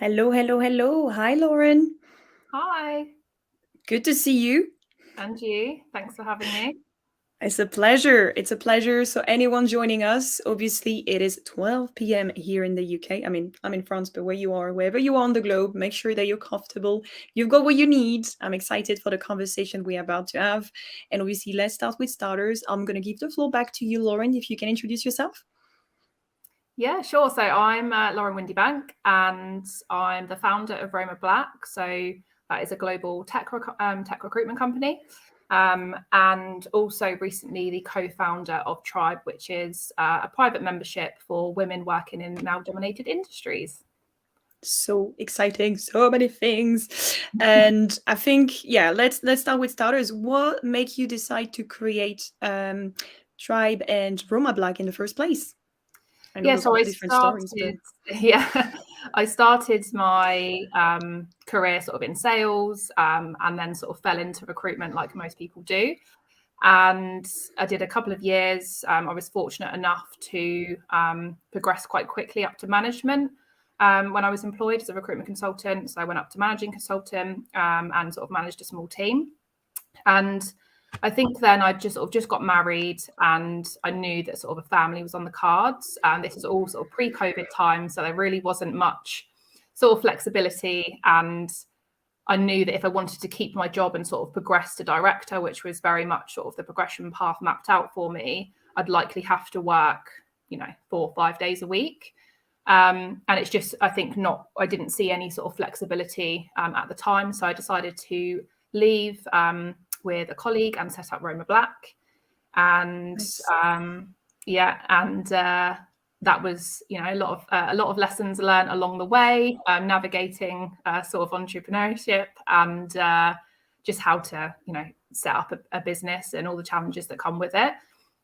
Hello, hello, hello. Hi, Lauren. Hi, Good to see you. and you. Thanks for having me. It's a pleasure. It's a pleasure. So, anyone joining us, obviously, it is 12 p.m. here in the UK. I mean, I'm in France, but where you are, wherever you are on the globe, make sure that you're comfortable. You've got what you need. I'm excited for the conversation we're about to have. And obviously, let's start with starters. I'm going to give the floor back to you, Lauren, if you can introduce yourself. Yeah, sure. So I'm Lauren Windybank, and I'm the founder of Roma Black. So that is a global tech recruitment company, and also recently the co-founder of Tribe, which is a private membership for women working in male-dominated industries. So exciting, so many things. And I think, yeah, let's start with starters. What make you decide to create Tribe and Roma Black in the first place? I know Yeah, we've so got I different stories, but started, yeah, I started my career sort of in sales, and then sort of fell into recruitment like most people do. And I did a couple of years. I was fortunate enough to progress quite quickly up to management when I was employed as a recruitment consultant. So I went up to managing consultant and sort of managed a small team. And I think then I just got married, and I knew that sort of a family was on the cards. And this is all sort of pre-COVID time, so there really wasn't much sort of flexibility. And I knew that if I wanted to keep my job and sort of progress to director, which was very much sort of the progression path mapped out for me, I'd likely have to work, 4 or 5 days a week. And it's just, I think I didn't see any sort of flexibility at the time. So I decided to leave with a colleague and set up Roma Black. And nice. that was a lot of lessons learned along the way, navigating sort of entrepreneurship and just how to set up a business and all the challenges that come with it.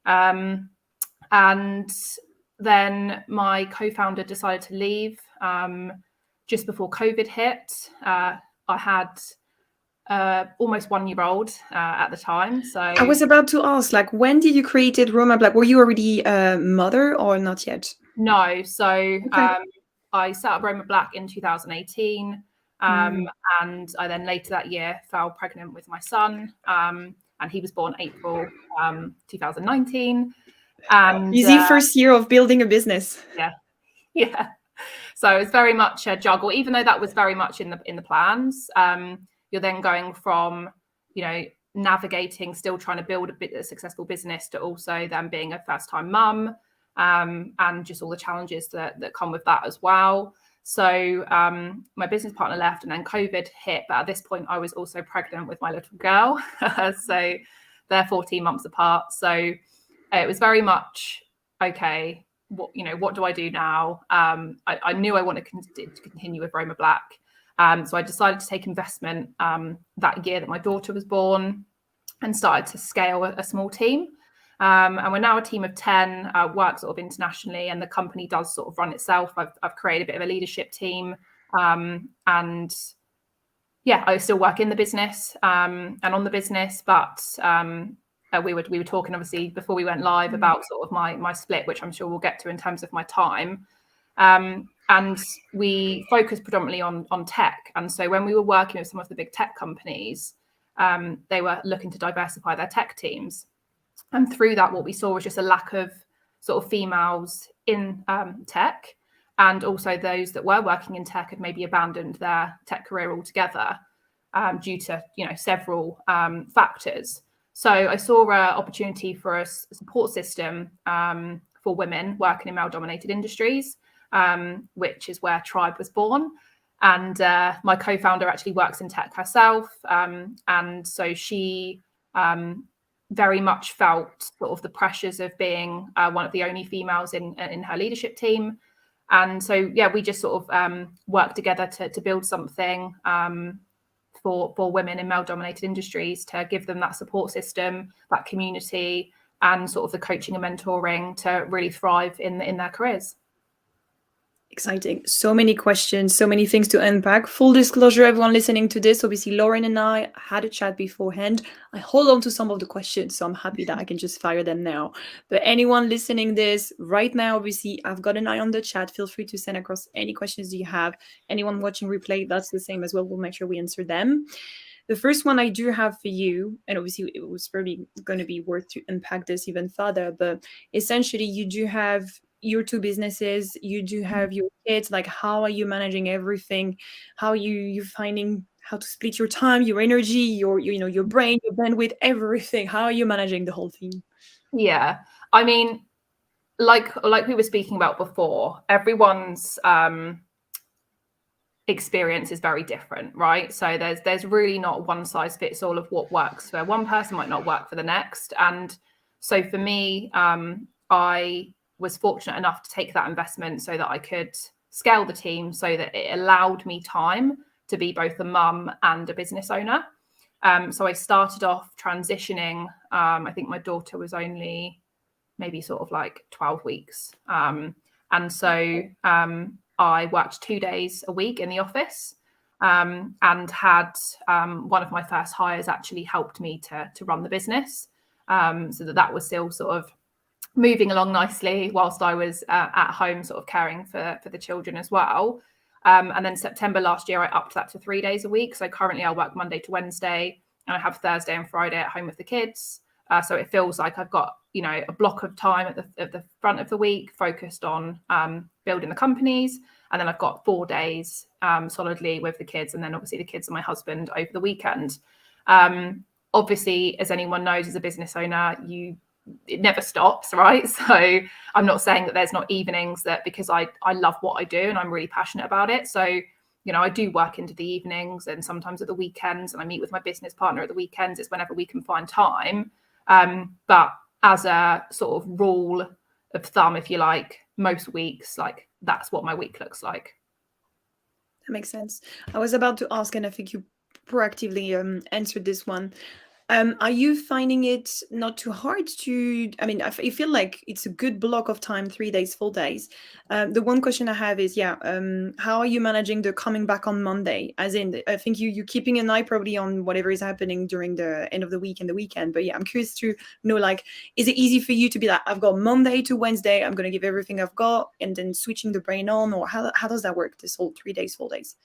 And then my co-founder decided to leave just before COVID hit. I had almost 1 year old at the time. So I was about to ask, like, when did you created Roma Black? Were you already a mother or not yet? no, so Okay. I set up Roma Black in 2018, Mm. and I then later that year fell pregnant with my son, and he was born April 2019. And Easy first year of building a business. yeah, yeah. So it's very much a juggle, even though that was very much in the plans. You're then going from, navigating, still trying to build a successful business, to also then being a first-time mum, and just all the challenges that come with that as well. So my business partner left, and then COVID hit. But at this point, I was also pregnant with my little girl. So they're 14 months apart. So it was very much, okay, what do I do now? I knew I wanted to continue with Roma Black. So I decided to take investment that year that my daughter was born, and started to scale a small team. And we're now a team of 10, work sort of internationally, and the company does sort of run itself. I've created a bit of a leadership team, and yeah, I still work in the business and on the business, but we were talking obviously before we went live about sort of my split, which I'm sure we'll get to in terms of my time. And we focus predominantly on tech. And so when we were working with some of the big tech companies, they were looking to diversify their tech teams. And through that, what we saw was just a lack of sort of females in tech. And also those that were working in tech had maybe abandoned their tech career altogether due to several factors. So I saw an opportunity for a support system for women working in male-dominated industries, which is where Tribe was born. And my co-founder actually works in tech herself, and so she very much felt sort of the pressures of being one of the only females in her leadership team. And so, yeah, we just sort of worked together to build something for women in male-dominated industries, to give them that support system, that community, and sort of the coaching and mentoring to really thrive in their careers. Exciting. So many questions, so many things to unpack. Full disclosure, everyone listening to this, obviously Lauren and I had a chat beforehand. I hold on to some of the questions, so I'm happy that I can just fire them now. But anyone listening this right now, obviously, I've got an eye on the chat. Feel free to send across any questions you have. Anyone watching replay, that's the same as well. We'll make sure we answer them. The first one I do have for you, and obviously it was probably going to be worth to unpack this even further, but essentially you do have your two businesses, you do have your kids. Like, how are you managing everything? How are you finding how to split your time, your energy, your brain, your bandwidth, everything? How are you managing the whole thing? Yeah, I mean, like we were speaking about before, everyone's experience is very different, right? So there's really not one size fits all of what works for one person might not work for the next. And so for me, I was fortunate enough to take that investment so that I could scale the team so that it allowed me time to be both a mum and a business owner. So I started off transitioning. I think my daughter was only maybe sort of like 12 weeks. And so I worked 2 days a week in the office, and had one of my first hires actually helped me to run the business, so that was still sort of moving along nicely whilst I was at home sort of caring for the children as well. And then September last year, I upped that to 3 days a week. So currently I work Monday to Wednesday and I have Thursday and Friday at home with the kids. So it feels like I've got, a block of time at the front of the week focused on building the companies. And then I've got 4 days solidly with the kids. And then obviously the kids and my husband over the weekend. Obviously, as anyone knows, as a business owner, it never stops, right? So I'm not saying that there's not evenings, that because I love what I do and I'm really passionate about it. So, I do work into the evenings and sometimes at the weekends, and I meet with my business partner at the weekends. It's whenever we can find time. But as a sort of rule of thumb, if you like, most weeks, like that's what my week looks like. That makes sense. I was about to ask, and I think you proactively answered this one. Are you finding it not too hard to? I mean, I feel like it's a good block of time, 3 days, 4 days. The one question I have is, how are you managing the coming back on Monday? As in, I think you keeping an eye probably on whatever is happening during the end of the week and the weekend. But yeah, I'm curious to know, like, is it easy for you to be like, I've got Monday to Wednesday, I'm gonna give everything I've got, and then switching the brain on, or how does that work? This whole 3 days, 4 days.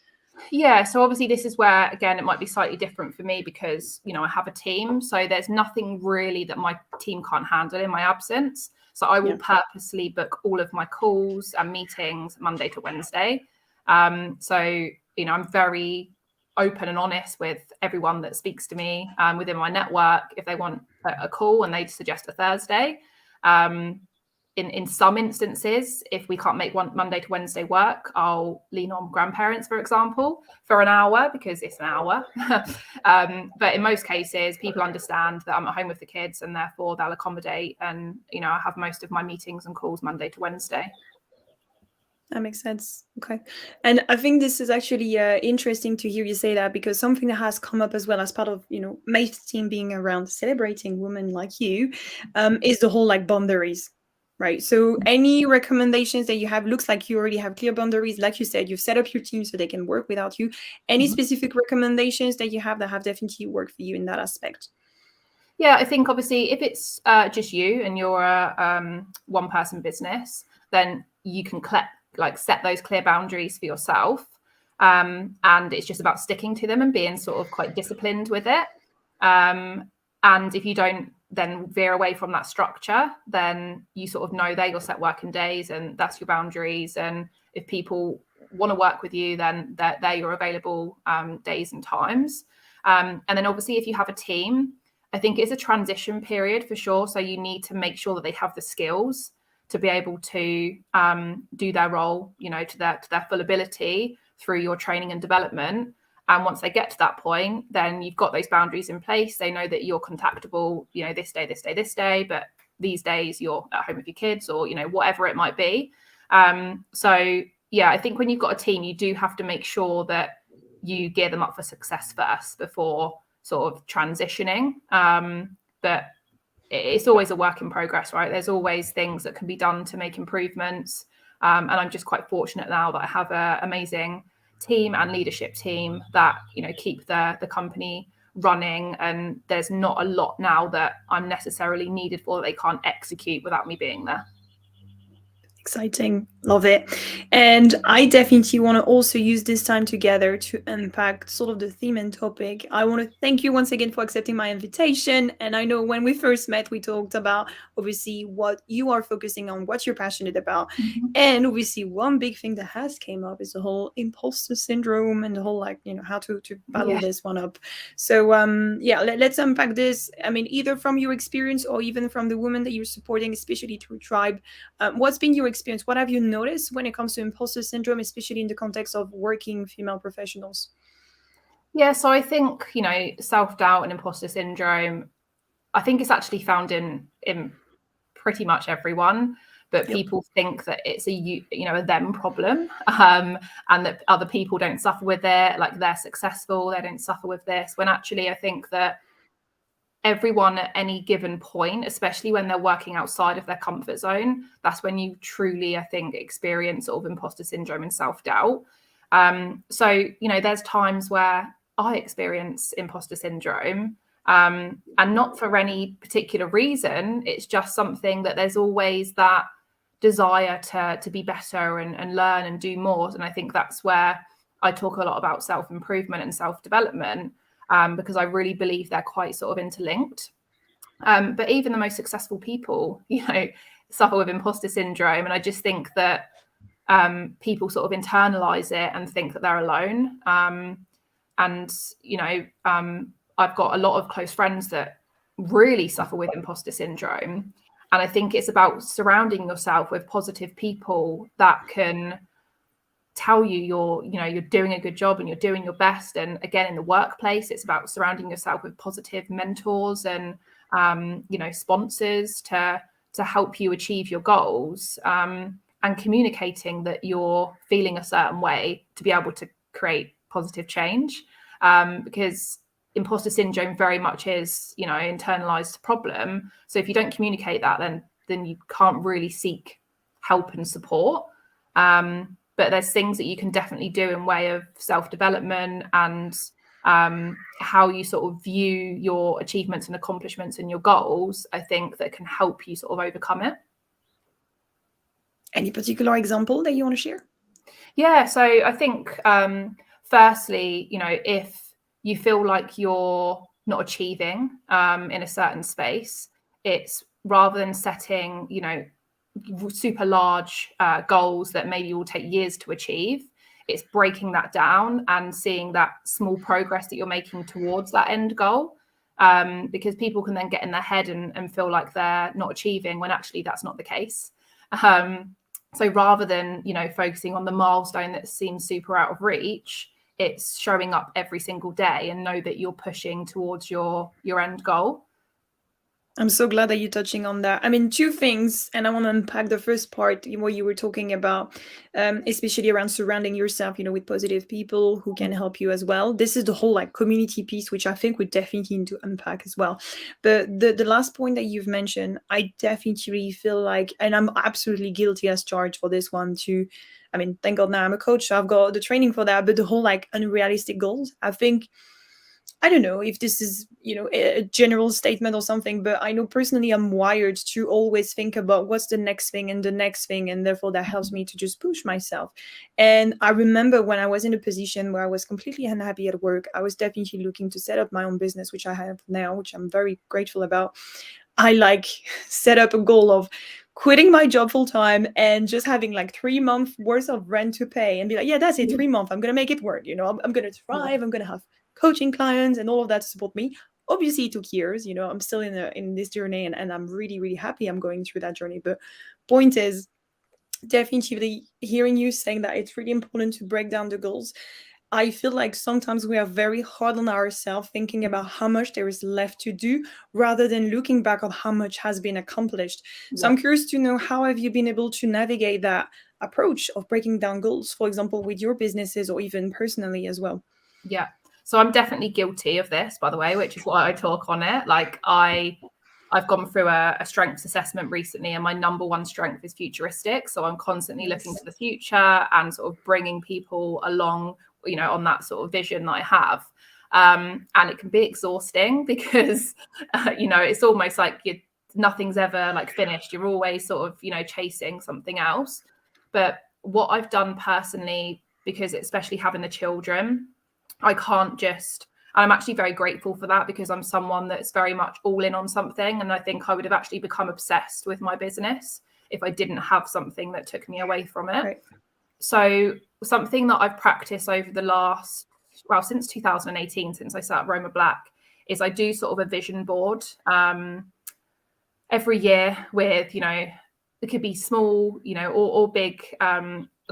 Yeah, so obviously this is where, again, it might be slightly different for me because, I have a team. So there's nothing really that my team can't handle in my absence. So I will purposely book all of my calls and meetings Monday to Wednesday. So, I'm very open and honest with everyone that speaks to me within my network. If they want a call and they suggest a Thursday, in some instances, if we can't make one Monday to Wednesday work, I'll lean on grandparents, for example, for an hour because it's an hour. But in most cases, people understand that I'm at home with the kids and therefore they'll accommodate. And, I have most of my meetings and calls Monday to Wednesday. That makes sense. Okay. And I think this is actually interesting to hear you say that, because something that has come up as well as part of, May's team being around celebrating women like you, is the whole like boundaries. Right. So any recommendations that you have, looks like you already have clear boundaries. Like you said, you've set up your team so they can work without you. Any specific recommendations that you have that have definitely worked for you in that aspect? Yeah, I think obviously if it's just you and you're a one person business, then you can set those clear boundaries for yourself. And it's just about sticking to them and being sort of quite disciplined with it. And if you don't then veer away from that structure, then you sort of know they're your set working days and that's your boundaries. And if people want to work with you, then they're your available days and times. And then obviously if you have a team, I think it's a transition period for sure. So you need to make sure that they have the skills to be able to do their role, to their full ability through your training and development. And once they get to that point, then you've got those boundaries in place. They know that you're contactable, this day, this day, this day, but these days you're at home with your kids or, whatever it might be. So yeah, I think when you've got a team, you do have to make sure that you gear them up for success first before sort of transitioning. But it's always a work in progress, right? There's always things that can be done to make improvements. And I'm just quite fortunate now that I have an amazing team and leadership team that, you know, keep the company running, and there's not a lot now that I'm necessarily needed for that they can't execute without me being there. Exciting. Love it. And I definitely want to also use this time together to unpack sort of the theme and topic. I want to thank you once again for accepting my invitation. And I know when we first met, we talked about obviously what you are focusing on, what you're passionate about. Mm-hmm. And obviously one big thing that has came up is the whole imposter syndrome and the whole like, you know, how to battle this one up. So yeah, let's unpack this. I mean, either from your experience or even from the women that you're supporting, especially through Tribe. What's been your experience? What have you noticed when it comes to imposter syndrome, especially in the context of working female professionals? Yeah, so I think, you know, self-doubt and imposter syndrome, I think it's actually found in pretty much everyone, but Yep. people think that it's a them problem, and that other people don't suffer with it, like they're successful, they don't suffer with this, when actually I think that everyone at any given point, especially when they're working outside of their comfort zone, that's when you truly, I think, experience sort of imposter syndrome and self-doubt. So, you know, there's times where I experience imposter syndrome, and not for any particular reason. It's just something that there's always that desire to be better and learn and do more. And I think that's where I talk a lot about self-improvement and self-development, because I really believe they're quite sort of interlinked. But even the most successful people, you know, suffer with imposter syndrome. And I just think that people sort of internalize it and think that they're alone. And, you know, I've got a lot of close friends that really suffer with imposter syndrome. And I think it's about surrounding yourself with positive people that can tell you you're doing a good job and you're doing your best. And again, in the workplace, it's about surrounding yourself with positive mentors and sponsors to help you achieve your goals, and communicating that you're feeling a certain way to be able to create positive change, because imposter syndrome very much is, you know, internalized problem. So if you don't communicate that, then you can't really seek help and support. But there's things that you can definitely do in way of self-development and how you sort of view your achievements and accomplishments and your goals, I think that can help you sort of overcome it. Any particular example that you want to share? Yeah, so I think firstly, you know, if you feel like you're not achieving in a certain space, it's rather than setting, you know, super large goals that maybe will take years to achieve, it's breaking that down and seeing that small progress that you're making towards that end goal, because people can then get in their head and feel like they're not achieving when actually that's not the case. So rather than, you know, focusing on the milestone that seems super out of reach, it's showing up every single day and know that you're pushing towards your end goal. I'm so glad that you're touching on that. I mean, two things, and I want to unpack the first part what you were talking about, especially around surrounding yourself, you know, with positive people who can help you as well. This is the whole like community piece, which I think we definitely need to unpack as well. But the last point that you've mentioned, I definitely feel like, and I'm absolutely guilty as charged for this one too. I mean, thank God now I'm a coach, so I've got the training for that. But the whole like unrealistic goals, I think. I don't know if this is, you know, a general statement or something, but I know personally I'm wired to always think about what's the next thing and the next thing, and therefore that helps me to just push myself. And I remember when I was in a position where I was completely unhappy at work, I was definitely looking to set up my own business, which I have now, which I'm very grateful about. I like set up a goal of quitting my job full time and just having like 3 months worth of rent to pay and be like, yeah, that's it, 3 months. I'm going to make it work. You know, I'm going to thrive. I'm going to have coaching clients and all of that to support me. Obviously, it took years. You know, I'm still in this journey, and I'm really, really happy I'm going through that journey. But point is, definitely hearing you saying that it's really important to break down the goals. I feel like sometimes we are very hard on ourselves, thinking about how much there is left to do rather than looking back on how much has been accomplished. So I'm curious to know, how have you been able to navigate that approach of breaking down goals, for example, with your businesses or even personally as well? Yeah. So I'm definitely guilty of this, by the way, which is why I talk on it. Like I I've gone through a strengths assessment recently, and my number one strength is futuristic. So I'm constantly looking to the future and sort of bringing people along, on that sort of vision that I have. And it can be exhausting because, it's almost like nothing's ever like finished. You're always sort of, chasing something else. But what I've done personally, because especially having the children, I can't just, I'm actually very grateful for that, because I'm someone that's very much all in on something. And I think I would have actually become obsessed with my business if I didn't have something that took me away from it. Right. So something that I've practiced over the last, since 2018, since I started Roma Black, is I do sort of a vision board every year with, it could be small, or big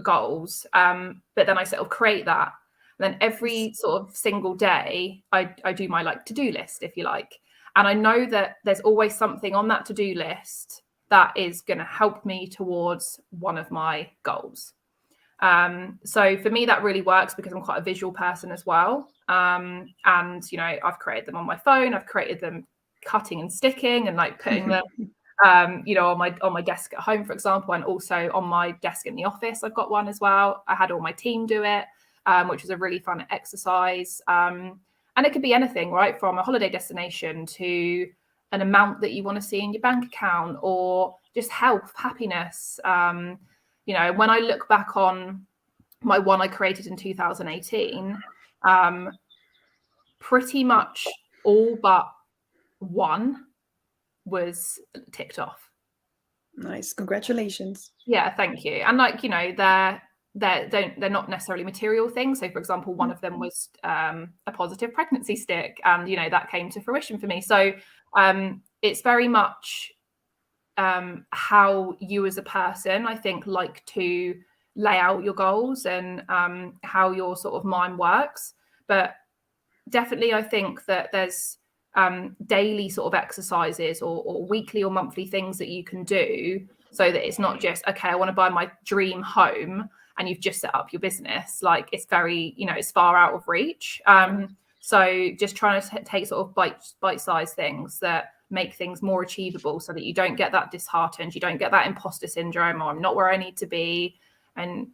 goals. But then I sort of create that. And then every sort of single day, I do my like to-do list, if you like. And I know that there's always something on that to-do list that is going to help me towards one of my goals. So for me, that really works because I'm quite a visual person as well. And, I've created them on my phone. I've created them cutting and sticking and like putting them, on my desk at home, for example, and also on my desk in the office. I've got one as well. I had all my team do it, which was a really fun exercise. And it could be anything, right? From a holiday destination to an amount that you want to see in your bank account, or just health, happiness. When I look back on my one I created in 2018, pretty much all but one was ticked off. Nice. Congratulations. Yeah, thank you. And like, they're not necessarily material things. So for example, one of them was a positive pregnancy stick, and that came to fruition for me. So it's very much how you as a person, I think, like to lay out your goals and how your sort of mind works. But definitely I think that there's daily sort of exercises or weekly or monthly things that you can do, so that it's not just, okay, I want to buy my dream home and you've just set up your business. Like it's very, it's far out of reach. So just trying to take sort of bite-sized things that make things more achievable, so that you don't get that disheartened, you don't get that imposter syndrome, or I'm not where I need to be. And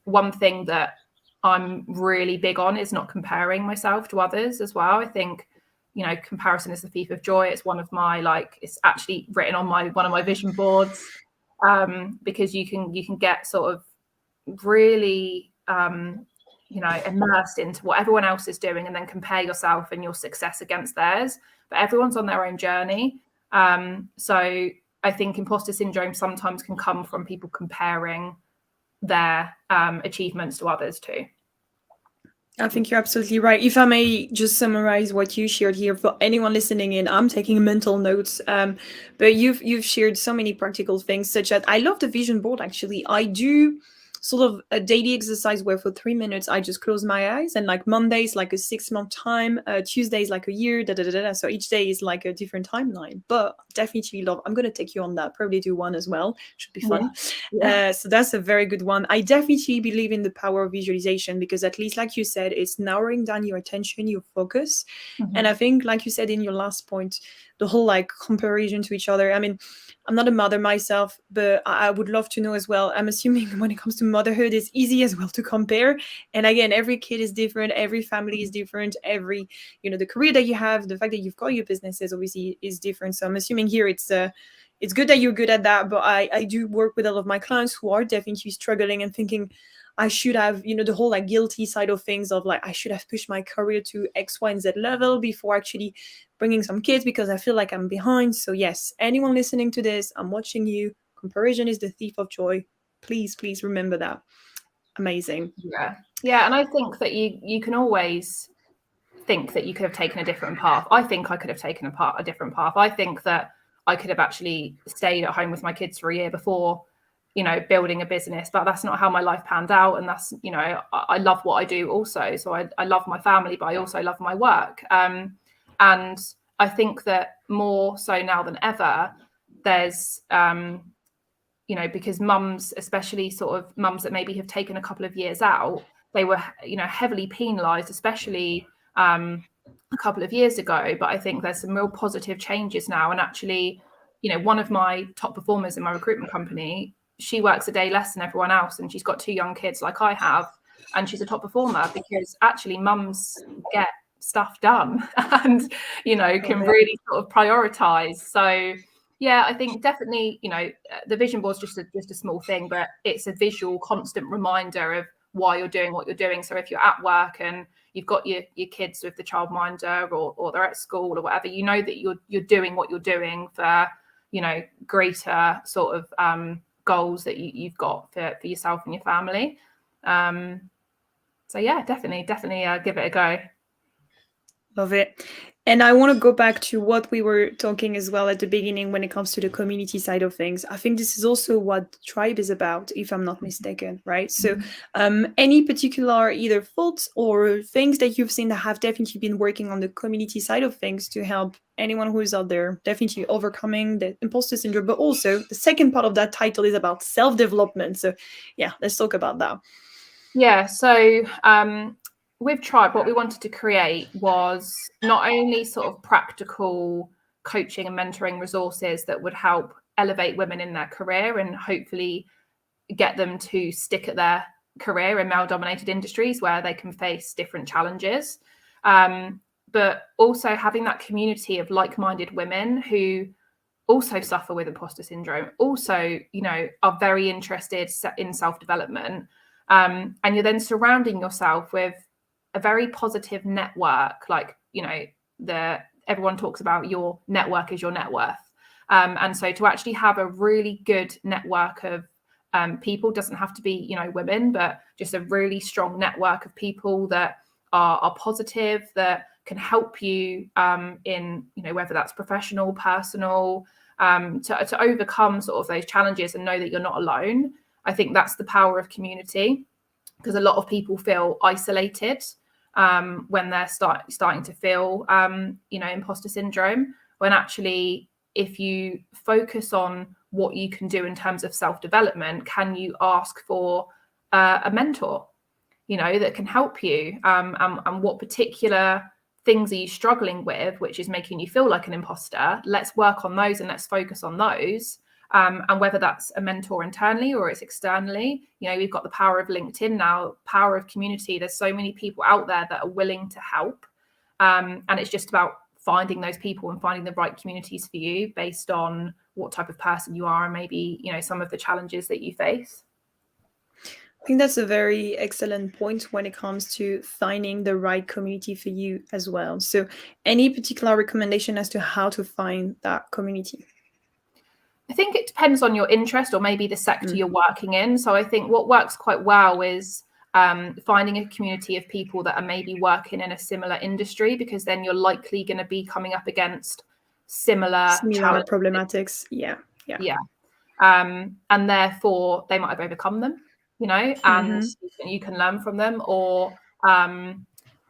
one thing that I'm really big on is not comparing myself to others as well. I think, comparison is the thief of joy. It's one of my, it's actually written on one of my vision boards, because you can get sort of really, immersed into what everyone else is doing, and then compare yourself and your success against theirs. But everyone's on their own journey. So I think imposter syndrome sometimes can come from people comparing their achievements to others too. I think you're absolutely right. If I may just summarize what you shared here for anyone listening in, I'm taking mental notes. But you've shared so many practical things, such as I love the vision board. Actually, I do sort of a daily exercise where for 3 minutes I just close my eyes, and like Monday's like a 6-month time, Tuesday's like a year, so each day is like a different timeline. But definitely love, I'm gonna take you on that, probably do one as well, should be fun. So that's a very good one. I definitely believe in the power of visualization, because at least, like you said, it's narrowing down your attention, your focus. And I think, like you said in your last point, the whole like comparison to each other. I mean, I'm not a mother myself, but I would love to know as well. I'm assuming when it comes to motherhood, it's easy as well to compare. And again, every kid is different. Every family is different. Every, the career that you have, the fact that you've got your businesses obviously is different. So I'm assuming here it's good that you're good at that. But I do work with a lot of my clients who are definitely struggling and thinking, I should have, the whole like guilty side of things of like, I should have pushed my career to X, Y, and Z level before actually bringing some kids, because I feel like I'm behind. So yes, anyone listening to this, I'm watching you. Comparison is the thief of joy. Please remember that. Amazing. Yeah. And I think that you can always think that you could have taken a different path. I think I could have taken a different path. I think that I could have actually stayed at home with my kids for a year before, building a business, but that's not how my life panned out. And that's, I love what I do also. So I love my family, but I also love my work. And I think that more so now than ever, there's, because mums, especially sort of mums that maybe have taken a couple of years out, they were, heavily penalized, especially a couple of years ago, but I think there's some real positive changes now. And actually, you know, one of my top performers in my recruitment company, she works a day less than everyone else, and she's got 2 young kids like I have, and she's a top performer because actually mums get stuff done and, you know, can really sort of prioritize. So yeah, I think definitely, you know, the vision board's just a small thing, but it's a visual constant reminder of why you're doing what you're doing. So if you're at work and you've got your kids with the childminder, or they're at school or whatever, you know that you're doing what you're doing for, you know, greater sort of goals that you've got for yourself and your family. So yeah, definitely give it a go. Love it. And I want to go back to what we were talking as well at the beginning when it comes to the community side of things. I think this is also what Tribe is about, if I'm not mistaken, right? So, any particular either faults or things that you've seen that have definitely been working on the community side of things to help anyone who is out there definitely overcoming the imposter syndrome, but also the second part of that title is about self-development. So, yeah, let's talk about that. Yeah. So, with Tribe, what we wanted to create was not only sort of practical coaching and mentoring resources that would help elevate women in their career and hopefully get them to stick at their career in male-dominated industries where they can face different challenges, but also having that community of like-minded women who also suffer with imposter syndrome, also, you know, are very interested in self-development. And you're then surrounding yourself with a very positive network, like, you know, everyone talks about your network is your net worth. And so to actually have a really good network of people, doesn't have to be, you know, women, but just a really strong network of people that are positive, that can help you in, you know, whether that's professional, personal, to overcome sort of those challenges and know that you're not alone. I think that's the power of community, because a lot of people feel isolated when they're starting to feel, you know, imposter syndrome, when actually, if you focus on what you can do in terms of self-development, can you ask for a mentor, you know, that can help you, and what particular things are you struggling with, which is making you feel like an imposter? Let's work on those and let's focus on those. And whether that's a mentor internally or it's externally, you know, we've got the power of LinkedIn now, power of community. There's so many people out there that are willing to help. And it's just about finding those people and finding the right communities for you based on what type of person you are and maybe, you know, some of the challenges that you face. I think that's a very excellent point when it comes to finding the right community for you as well. So, any particular recommendation as to how to find that community? I think it depends on your interest or maybe the sector you're working in. So I think what works quite well is finding a community of people that are maybe working in a similar industry, because then you're likely going to be coming up against similar challenges. Problematics. Yeah. And therefore they might have overcome them, you know, and you can learn from them, or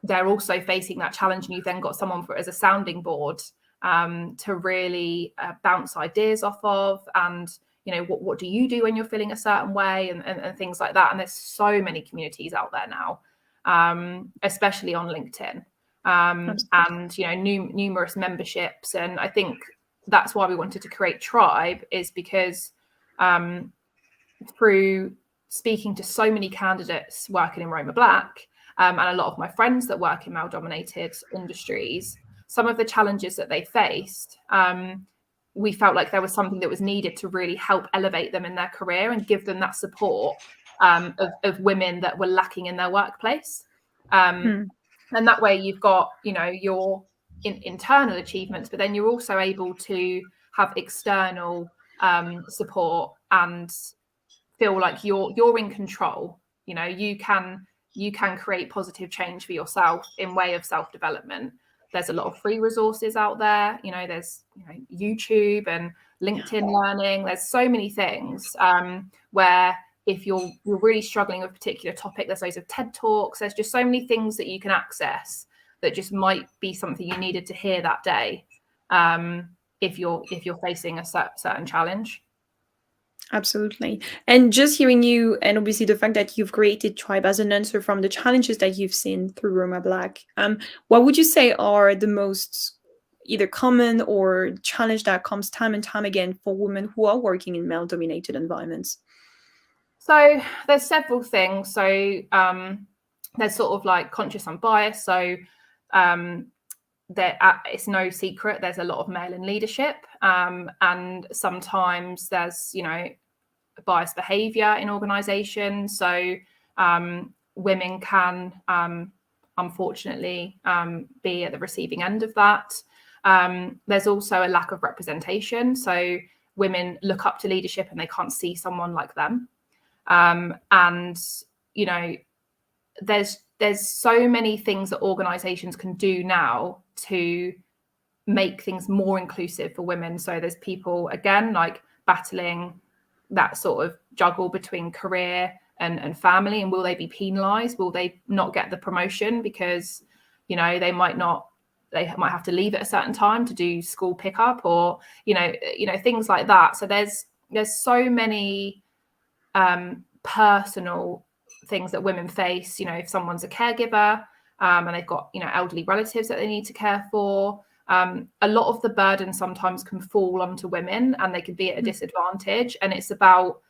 they're also facing that challenge and you've then got someone as a sounding board to really bounce ideas off of. And, you know, what do you do when you're feeling a certain way, and things like that. And there's so many communities out there now, especially on LinkedIn, and, you know, numerous memberships. And I think that's why we wanted to create Tribe, is because through speaking to so many candidates working in Roma Black, and a lot of my friends that work in male-dominated industries, some of the challenges that they faced, we felt like there was something that was needed to really help elevate them in their career and give them that support of women that were lacking in their workplace. And that way you've got, you know, your internal achievements, but then you're also able to have external support and feel like you're in control. You know, you can create positive change for yourself in way of self-development. There's a lot of free resources out there. You know, there's, you know, YouTube and LinkedIn learning. There's so many things where if you're really struggling with a particular topic, there's loads of TED Talks. There's just so many things that you can access that just might be something you needed to hear that day, if you're facing a certain challenge. Absolutely. And just hearing you, and obviously the fact that you've created Tribe as an answer from the challenges that you've seen through Roma Black, what would you say are the most either common or challenge that comes time and time again for women who are working in male-dominated environments? So there's several things. So there's sort of like conscious and bias. So it's no secret there's a lot of male in leadership, and sometimes there's biased behavior in organizations. So women can unfortunately be at the receiving end of that. There's also a lack of representation. So women look up to leadership and they can't see someone like them. And there's so many things that organizations can do now to make things more inclusive for women. So there's people, again, like battling that sort of juggle between career and family, and will they be penalized? Will they not get the promotion because they might have to leave at a certain time to do school pickup, or things like that. So there's so many personal things that women face. If someone's a caregiver, and they've got elderly relatives that they need to care for, a lot of the burden sometimes can fall onto women and they can be at a disadvantage. And it's about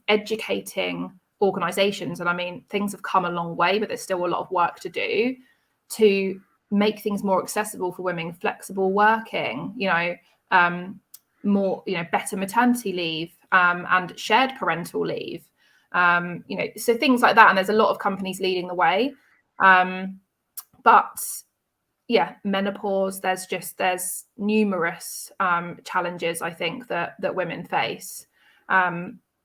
educating organizations. And I mean, things have come a long way, but there's still a lot of work to do to make things more accessible for women, flexible working, more, better maternity leave, and shared parental leave, so things like that. And there's a lot of companies leading the way. But yeah, menopause, there's numerous challenges, I think, that women face,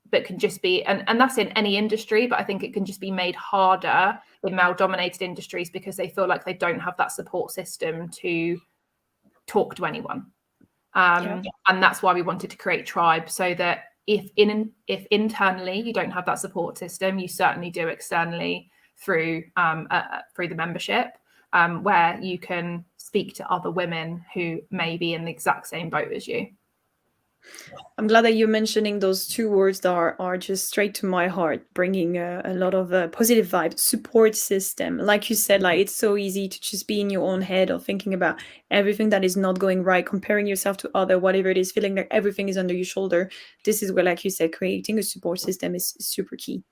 but can just be, and that's in any industry, but I think it can just be made harder in male dominated industries because they feel like they don't have that support system to talk to anyone. And that's why we wanted to create Tribe, so that if internally you don't have that support system, you certainly do externally through the membership, where you can speak to other women who may be in the exact same boat as you. I'm glad that you're mentioning those two words that are just straight to my heart, bringing a lot of positive vibes. Support system. Like you said, like it's so easy to just be in your own head or thinking about everything that is not going right, comparing yourself to other, whatever it is, feeling like everything is under your shoulder. This is where, like you said, creating a support system is super key.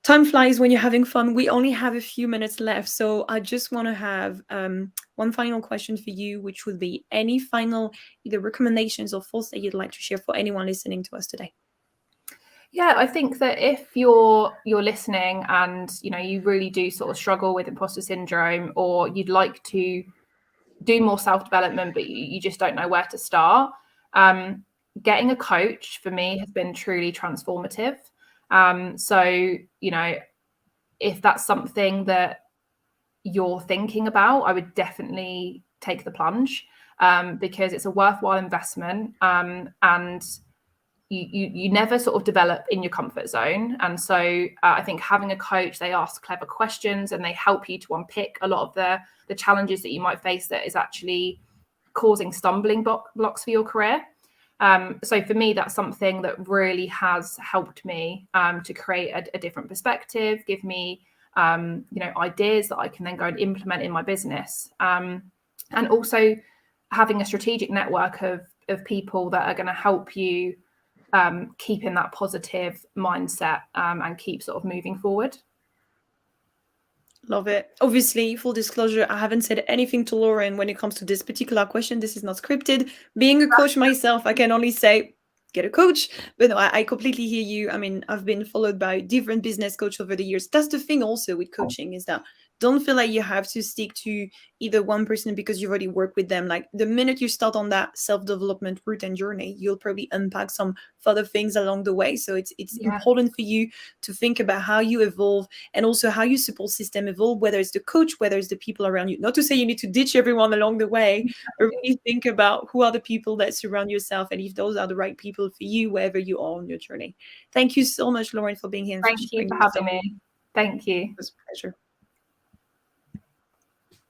Time flies when you're having fun. We only have a few minutes left, so I just want to have one final question for you, which would be any final either recommendations or thoughts that you'd like to share for anyone listening to us today. Yeah, I think that if you're listening and you really do sort of struggle with imposter syndrome, or you'd like to do more self-development but you just don't know where to start, getting a coach for me has been truly transformative. So, if that's something that you're thinking about, I would definitely take the plunge, because it's a worthwhile investment, and you never sort of develop in your comfort zone. And so I think having a coach, they ask clever questions and they help you to unpick a lot of the challenges that you might face that is actually causing stumbling blocks for your career. So for me, that's something that really has helped me to create a different perspective, give me ideas that I can then go and implement in my business, and also having a strategic network of people that are going to help you keep in that positive mindset, and keep sort of moving forward. Love it. Obviously, full disclosure, I haven't said anything to Lauren when it comes to this particular question. This is not scripted. Being a coach myself, I can only say get a coach. But no, I completely hear you. I mean, I've been followed by different business coach over the years. That's the thing also with coaching, is that don't feel like you have to stick to either one person because you've already worked with them. Like the minute you start on that self-development route and journey, you'll probably unpack some further things along the way. So it's important for you to think about how you evolve and also how your support system evolve, whether it's the coach, whether it's the people around you. Not to say you need to ditch everyone along the way, but really think about who are the people that surround yourself and if those are the right people for you wherever you are on your journey. Thank you so much, Lauren, for being here. Thank you for having me. Thank you. It was a pleasure.